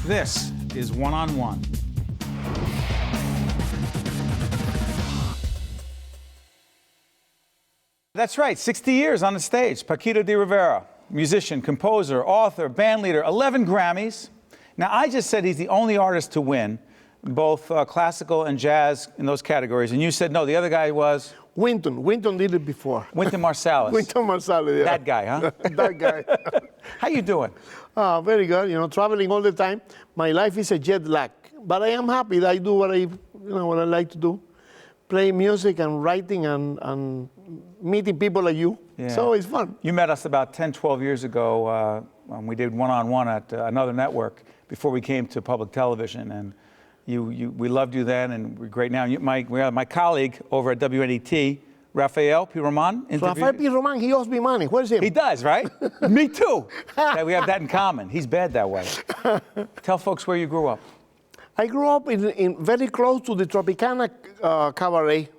This is One on One. That's right, 60 years on the stage. Paquito D'Rivera, musician, composer, author, bandleader, 11 Grammys. Now, I just said he's the only artist to win both classical and jazz in those categories, and you said no, the other guy was? Wynton. Wynton did it before. Wynton Marsalis. Wynton Marsalis, yeah. That guy, huh? That guy. How you doing? Very good. You know, traveling all the time. My life is a jet lag, but I am happy that I do what I like to do, play music and writing and meeting people like you. Yeah. So it's fun. You met us about 10, 12 years ago when we did One on One at another network before we came to public television, and we loved you then, and we're great now. My colleague over at WNET, Rafael P. Roman. Rafael P. Roman, he owes me money. Where's him? He does, right? Me too. We have that in common. He's bad that way. Tell folks where you grew up. I grew up in very close to the Tropicana Cabaret,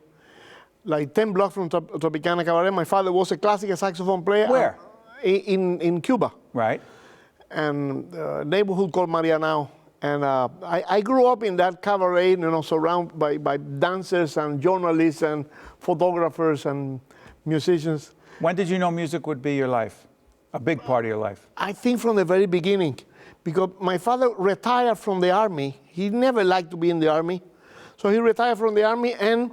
like 10 blocks from Tropicana Cabaret. My father was a classical saxophone player. Where? In Cuba. Right. And a neighborhood called Marianao. And I grew up in that cabaret, you know, surrounded by dancers and journalists and photographers and musicians. When did you know music would be your life? A big part of your life? I think from the very beginning, because my father retired from the army. He never liked to be in the army. So he retired from the army and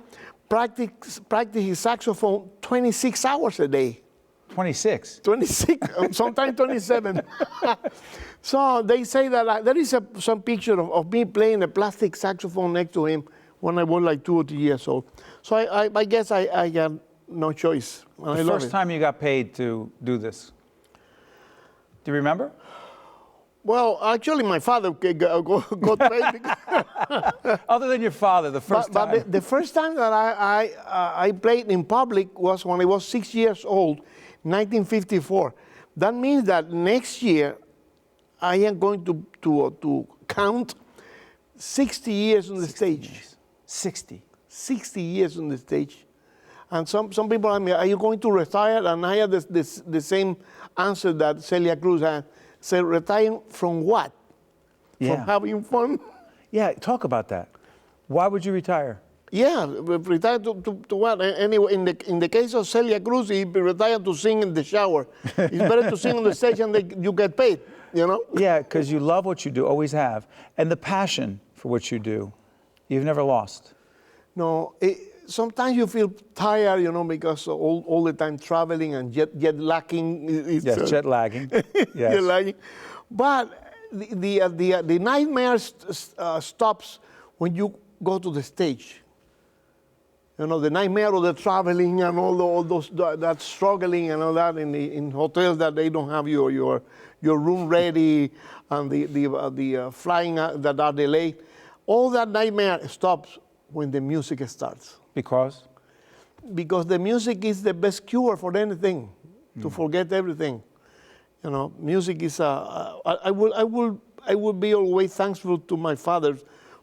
practiced his saxophone 26 hours a day. 26? 26, sometimes 27. So they say that there is some picture of me playing a plastic saxophone next to him when I was like 2 or 3 years old. So I guess I got no choice. The first time you got paid to do this, do you remember? Well, actually, my father got paid. Other than your father, the first time? But the first time that I played in public was when I was 6 years old, 1954. That means that next year, I am going to count 60 years on the stage. Years. 60? 60 years on the stage. And some people ask me, are you going to retire? And I had the same answer that Celia Cruz had. Said, retiring from what? Yeah. From having fun? Yeah, talk about that. Why would you retire? Yeah, retire to what? Anyway, in the case of Celia Cruz, he retired to sing in the shower. It's better to sing on the stage and you get paid, you know? Yeah, because you love what you do, always have. And the passion for what you do, you've never lost. No, sometimes you feel tired, you know, because all the time traveling and jet lagging. Yes, jet lagging. Yes. Jet lagging. But the nightmare stops when you go to the stage. You know, the nightmare of the traveling and all those that struggling and all that in hotels that they don't have your room ready and the flying that are delayed. All that nightmare stops when the music starts. Because? Because the music is the best cure for anything, to forget everything. You know, music is I will be always thankful to my father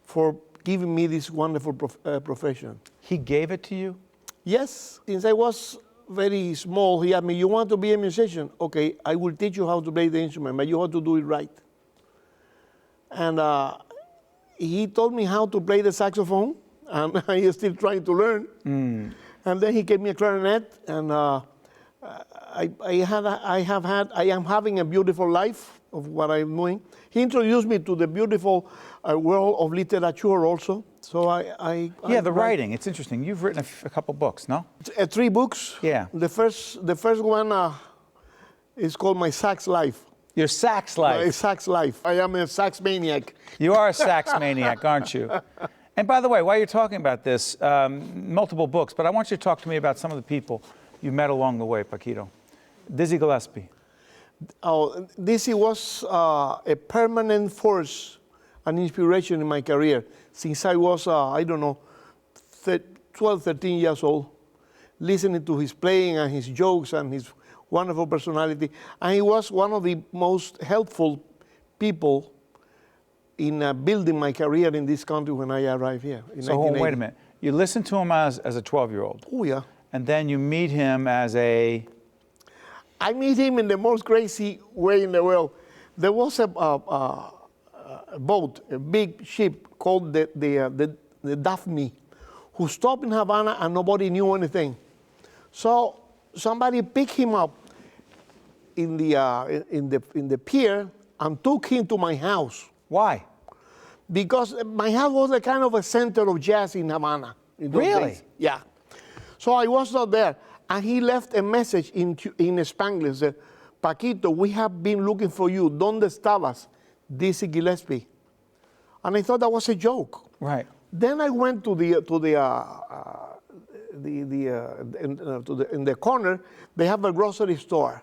for giving me this wonderful profession. He gave it to you? Yes. Since I was very small, he asked me, you want to be a musician? Okay, I will teach you how to play the instrument, but you have to do it right. And he taught me how to play the saxophone, and I am still trying to learn. And then he gave me a clarinet, and I am having a beautiful life of what I'm doing. He introduced me to the beautiful world of literature also. So the writing. It's interesting. You've written a couple books, no? 3 books. Yeah. The first one is called My Sax Life. Your sax life. My sax life. I am a sax maniac. You are a sax maniac, aren't you? And by the way, while you're talking about this, multiple books, but I want you to talk to me about some of the people you met along the way, Paquito. Dizzy Gillespie. Oh, Dizzy was a permanent force, an inspiration in my career since I was, 12, 13 years old, listening to his playing and his jokes and his wonderful personality. And he was one of the most helpful people in building my career in this country when I arrived here in 1980. Wait a minute. You listened to him as a 12-year-old. Oh, yeah. And then you meet him as a... I meet him in the most crazy way in the world. There was a boat, a big ship called the Daphne, who stopped in Havana and nobody knew anything. So somebody picked him up in the pier and took him to my house. Why? Because my house was a kind of a center of jazz in Havana. In those Really? days. Yeah. So I was not there. And he left a message in Spanglish, said, Paquito, we have been looking for you. ¿Dónde estabas? Dizzy Gillespie. And I thought that was a joke. Right. Then I went in the corner, they have a grocery store.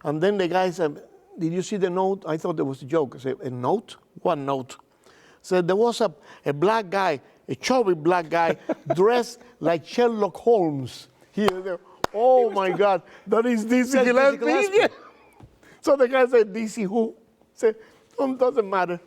And then the guy said, did you see the note? I thought it was a joke. I said, a note? What note? Said there was a black guy, a chubby black guy, dressed like Sherlock Holmes. Oh my God, that is Dizzy Gillespie. So the guy said, Dizzy who? Said, doesn't matter.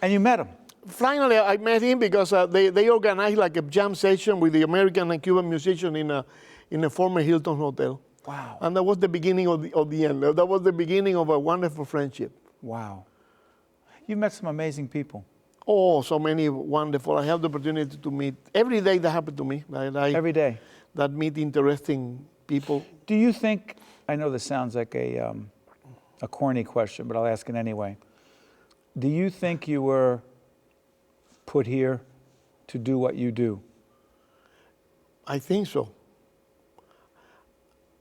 And you met him? Finally, I met him because they organized like a jam session with the American and Cuban musicians in a former Hilton hotel. Wow. And that was the beginning of the end. That was the beginning of a wonderful friendship. Wow. You met some amazing people. Oh, so many wonderful. I have the opportunity to meet every day that happened to me. Every day. That meet interesting people. Do you think, I know this sounds like a corny question, but I'll ask it anyway. Do you think you were put here to do what you do? I think so.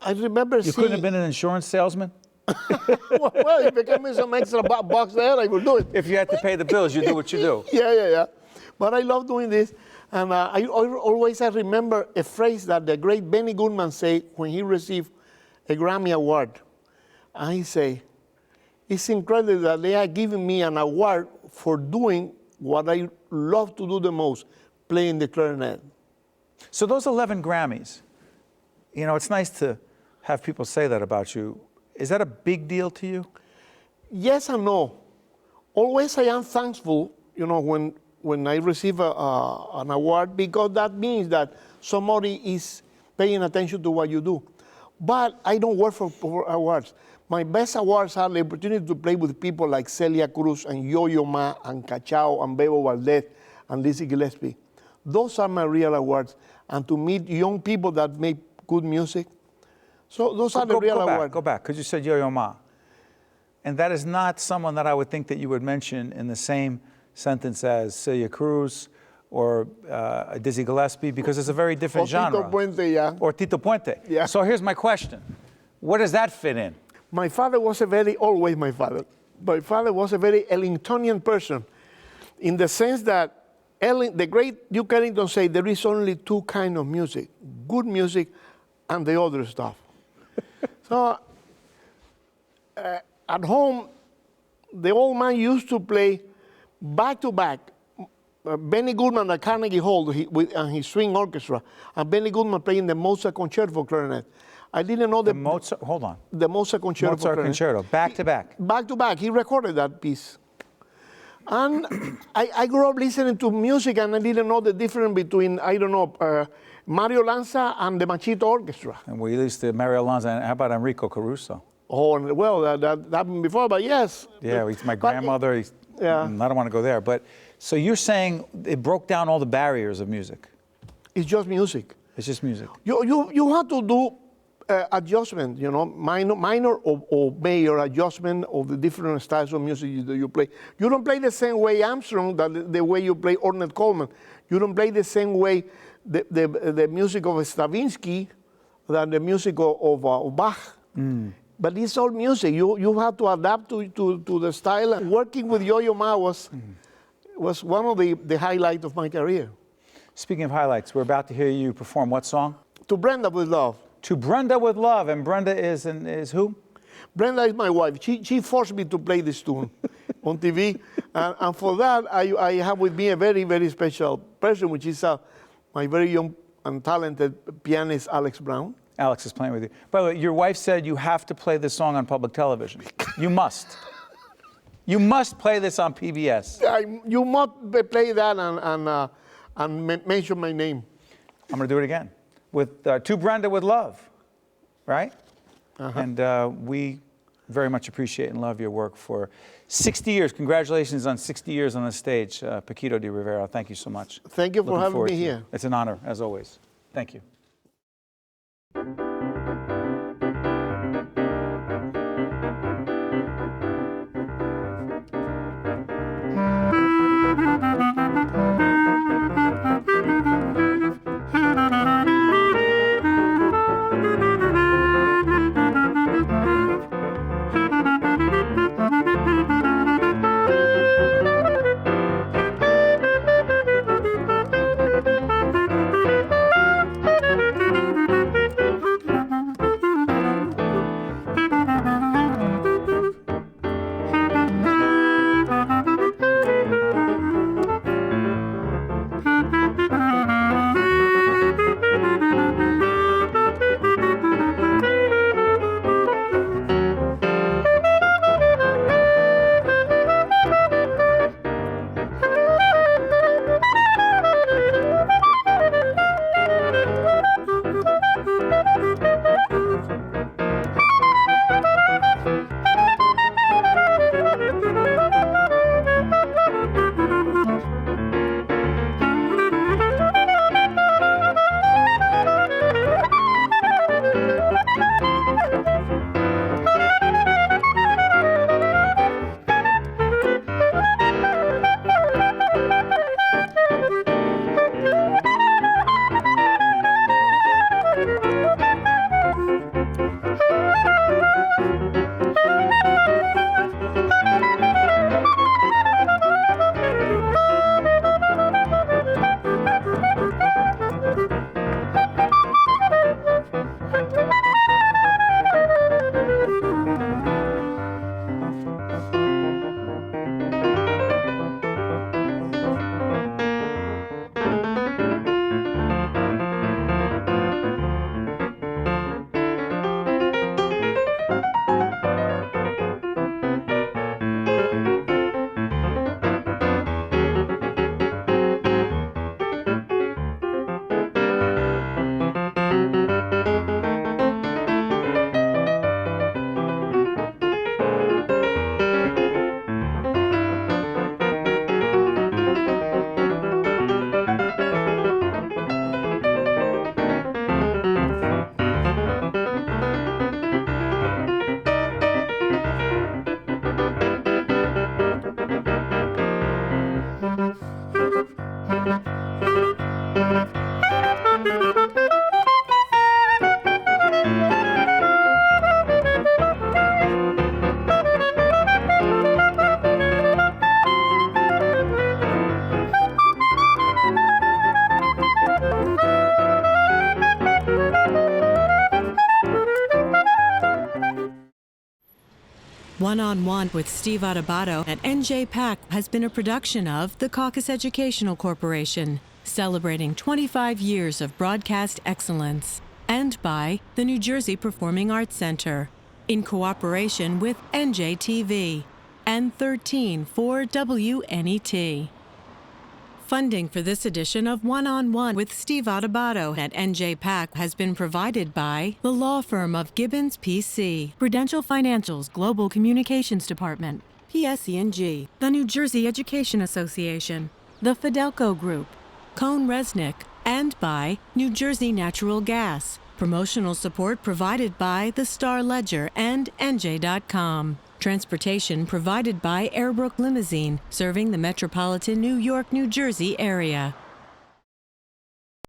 I remember You couldn't have been an insurance salesman? well, if it gave me some extra bucks there, I would do it. If you had to pay the bills, you do what you do. Yeah. But I love doing this. And I remember a phrase that the great Benny Goodman said when he received a Grammy Award. And he said, it's incredible that they are giving me an award for doing what I love to do the most, playing the clarinet. So those 11 Grammys, you know, it's nice to have people say that about you. Is that a big deal to you? Yes and no. Always I am thankful, you know, when I receive an award, because that means that somebody is paying attention to what you do. But I don't work for awards. My best awards are the opportunity to play with people like Celia Cruz and Yo-Yo Ma and Cachao and Bebo Valdez and Dizzy Gillespie. Those are my real awards. And to meet young people that make good music. So those are the real awards. Go back, because you said Yo-Yo Ma. And that is not someone that I would think that you would mention in the same sentence as Celia Cruz or Dizzy Gillespie, because it's a very different genre. Tito Puente, yeah. Or Tito Puente. Yeah. So here's my question. Where does that fit in? My father was always my father. My father was a very Ellingtonian person, in the sense that the great Duke Ellington said there is only two kinds of music, good music and the other stuff. So at home, the old man used to play back to back. Benny Goodman at Carnegie Hall and his swing orchestra, and Benny Goodman playing the Mozart Concerto for clarinet. I didn't know The Mozart, hold on. the Mozart Concerto for Mozart clarinet. Concerto, back to back. Back to back, he recorded that piece. And I grew up listening to music, and I didn't know the difference between, Mario Lanza and the Machito Orchestra. And we used to Mario Lanza, and how about Enrico Caruso? Oh, well, that happened before, but yes. Yeah, my grandmother, yeah. I don't want to go there. But so you're saying it broke down all the barriers of music. It's just music. It's just music. You have to do adjustment, you know, minor or major adjustment of the different styles of music that you play. You don't play the same way Armstrong, the way you play Ornette Coleman. You don't play the same way the music of Stravinsky than the music of Bach. Mm. But it's all music. You have to adapt to the style. Working with Yo-Yo Ma was one of the highlights of my career. Speaking of highlights, we're about to hear you perform what song? To Brenda with Love. To Brenda with Love. And Brenda is who? Brenda is my wife. She forced me to play this tune on TV. And for that, I have with me a very, very special person, which is my very young and talented pianist, Alex Brown. Alex is playing with you. By the way, your wife said you have to play this song on public television. You must. You must play this on PBS. You must play that and mention my name. I'm going to do it again. With To Brenda with Love, right? Uh-huh. And we very much appreciate and love your work for 60 years. Congratulations on 60 years on the stage, Paquito D'Rivera. Thank you so much. Thank you for Looking having forward me to it. here. It's an honor, as always. Thank you. One-on-One with Steve Adubato at NJ PAC has been a production of the Caucus Educational Corporation, celebrating 25 years of broadcast excellence, and by the New Jersey Performing Arts Center, in cooperation with NJTV and 134 WNET. Funding for this edition of One-on-One with Steve Adubato at NJ PAC has been provided by the law firm of Gibbons PC, Prudential Financial's Global Communications Department, PSE&G, the New Jersey Education Association, the Fidelco Group, Cone Resnick, and by New Jersey Natural Gas. Promotional support provided by the Star Ledger and NJ.com. Transportation provided by Airbrook Limousine, serving the metropolitan New York, New Jersey area.